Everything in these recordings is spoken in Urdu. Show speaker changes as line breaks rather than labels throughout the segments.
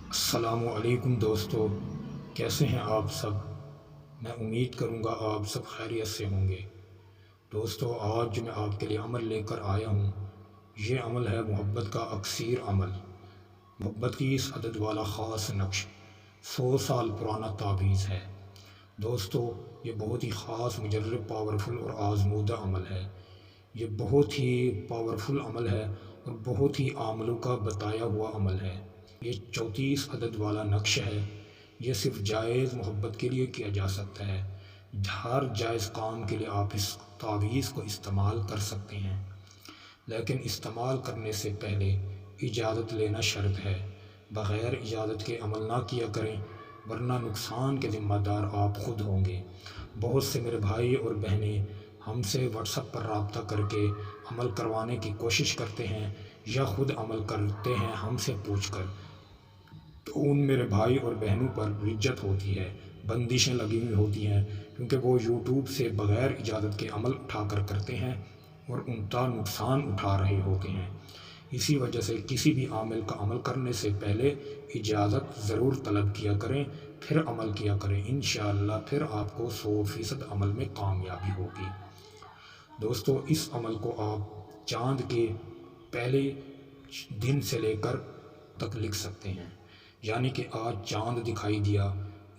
السلام علیکم دوستو، کیسے ہیں آپ سب؟ میں امید کروں گا آپ سب خیریت سے ہوں گے۔ دوستو، آج جو میں آپ کے لیے عمل لے کر آیا ہوں، یہ عمل ہے محبت کا اکثیر عمل، محبت کی اس عدد والا خاص نقش، 100 سال پرانا تعویذ ہے۔ دوستو، یہ بہت ہی خاص، مجرب، پاورفل اور آزمودہ عمل ہے۔ یہ بہت ہی پاورفل عمل ہے اور بہت ہی عاملوں کا بتایا ہوا عمل ہے۔ یہ 34 عدد والا نقش ہے۔ یہ صرف جائز محبت کے لیے کیا جا سکتا ہے۔ ہر جائز کام کے لیے آپ اس تعویذ کو استعمال کر سکتے ہیں، لیکن استعمال کرنے سے پہلے اجازت لینا شرط ہے۔ بغیر اجازت کے عمل نہ کیا کریں، ورنہ نقصان کے ذمہ دار آپ خود ہوں گے۔ بہت سے میرے بھائی اور بہنیں ہم سے واٹس ایپ پر رابطہ کر کے عمل کروانے کی کوشش کرتے ہیں یا خود عمل کرتے ہیں ہم سے پوچھ کر، تو ان میرے بھائی اور بہنوں پر رجت ہوتی ہے، بندشیں لگی ہوئی ہوتی ہیں، کیونکہ وہ یوٹیوب سے بغیر اجازت کے عمل اٹھا کر کرتے ہیں اور ان کا نقصان اٹھا رہے ہوتے ہیں۔ اسی وجہ سے کسی بھی عامل کا عمل کرنے سے پہلے اجازت ضرور طلب کیا کریں، پھر عمل کیا کریں۔ انشاءاللہ پھر آپ کو 100% عمل میں کامیابی ہوگی۔ دوستو، اس عمل کو آپ چاند کے پہلے دن سے لے کر تک لکھ سکتے ہیں، یعنی کہ آج چاند دکھائی دیا،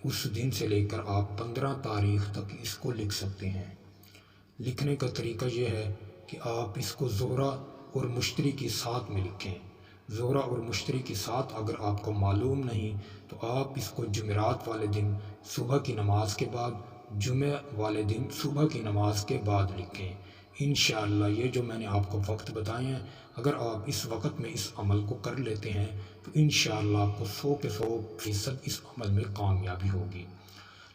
اس دن سے لے کر آپ 15 تاریخ تک اس کو لکھ سکتے ہیں۔ لکھنے کا طریقہ یہ ہے کہ آپ اس کو زہرہ اور مشتری کی ساتھ میں لکھیں۔ زہرہ اور مشتری کی ساتھ اگر آپ کو معلوم نہیں تو آپ اس کو جمعرات والے دن صبح کی نماز کے بعد، جمعہ والے دن صبح کی نماز کے بعد لکھیں۔ انشاءاللہ یہ جو میں نے آپ کو وقت بتائے ہیں، اگر آپ اس وقت میں اس عمل کو کر لیتے ہیں تو انشاءاللہ آپ کو 100% اس عمل میں کامیابی ہوگی۔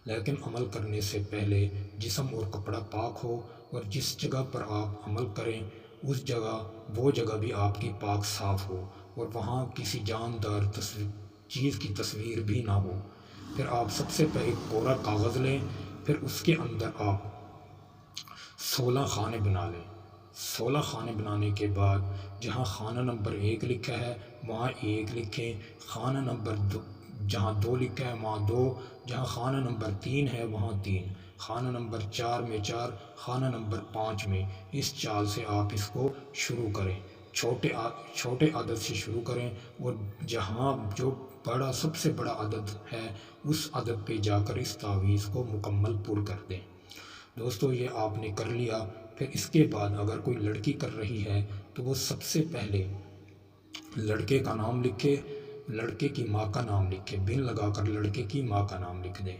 لیکن عمل کرنے سے پہلے جسم اور کپڑا پاک ہو، اور جس جگہ پر آپ عمل کریں اس جگہ، وہ جگہ بھی آپ کی پاک صاف ہو، اور وہاں کسی جاندار چیز کی تصویر بھی نہ ہو۔ پھر آپ سب سے پہلے ایک کورا کاغذ لیں، پھر اس کے اندر آپ 16 خانے بنا لیں۔ 16 خانے بنانے کے بعد جہاں خانہ نمبر 1 لکھا ہے وہاں 1 لکھیں، خانہ نمبر 2 جہاں 2 لکھا ہے وہاں 2، جہاں خانہ نمبر 3 ہے وہاں 3، خانہ نمبر 4 میں 4، خانہ نمبر 5 میں۔ اس چال سے آپ اس کو شروع کریں، چھوٹے عدد سے شروع کریں، اور جہاں جو سب سے بڑا عدد ہے اس عدد پہ جا کر اس تعویذ کو مکمل پر کر دیں۔ دوستو، یہ آپ نے کر لیا۔ پھر اس کے بعد اگر کوئی لڑکی کر رہی ہے تو وہ سب سے پہلے لڑکے کا نام لکھے، لڑکے کی ماں کا نام لکھے، بن لگا کر لڑکے کی ماں کا نام لکھ دیں،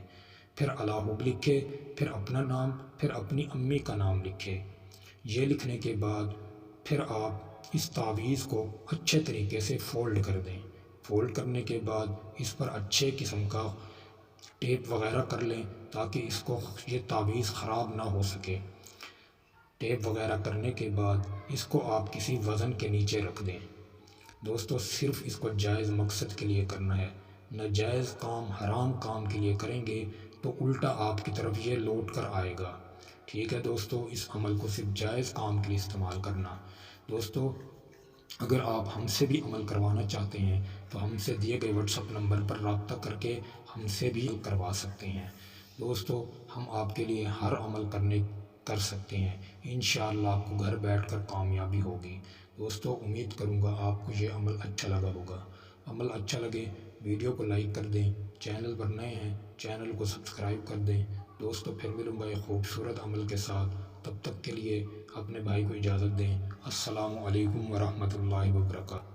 پھر اللہ لکھے، پھر اپنا نام، پھر اپنی امی کا نام لکھے۔ یہ لکھنے کے بعد پھر آپ اس تعویذ کو اچھے طریقے سے فولڈ کر دیں۔ فولڈ کرنے کے بعد اس پر اچھے قسم کا ٹیپ وغیرہ کر لیں تاکہ یہ تعویذ خراب نہ ہو سکے۔ ٹیپ وغیرہ کرنے کے بعد اس کو آپ کسی وزن کے نیچے رکھ دیں۔ دوستو، صرف اس کو جائز مقصد کے لیے کرنا ہے، ناجائز کام، حرام کام کے لیے کریں گے تو الٹا آپ کی طرف یہ لوٹ کر آئے گا۔ ٹھیک ہے دوستو، اس عمل کو صرف جائز کام کے لیے استعمال کرنا۔ دوستو، اگر آپ ہم سے بھی عمل کروانا چاہتے ہیں تو ہم سے دیے گئے واٹس ایپ نمبر پر رابطہ کر کے ہم سے بھی کروا سکتے ہیں۔ دوستو، ہم آپ کے لیے ہر عمل کر سکتے ہیں۔ انشاءاللہ آپ کو گھر بیٹھ کر کامیابی ہوگی۔ دوستو، امید کروں گا آپ کو یہ عمل اچھا لگا ہوگا۔ عمل اچھا لگے ویڈیو کو لائک کر دیں، چینل پر نئے ہیں چینل کو سبسکرائب کر دیں۔ دوستو، پھر ملوں گا ایک خوبصورت عمل کے ساتھ، تب تک کے لیے اپنے بھائی کو اجازت دیں۔ السلام علیکم ورحمۃ اللہ وبرکاتہ۔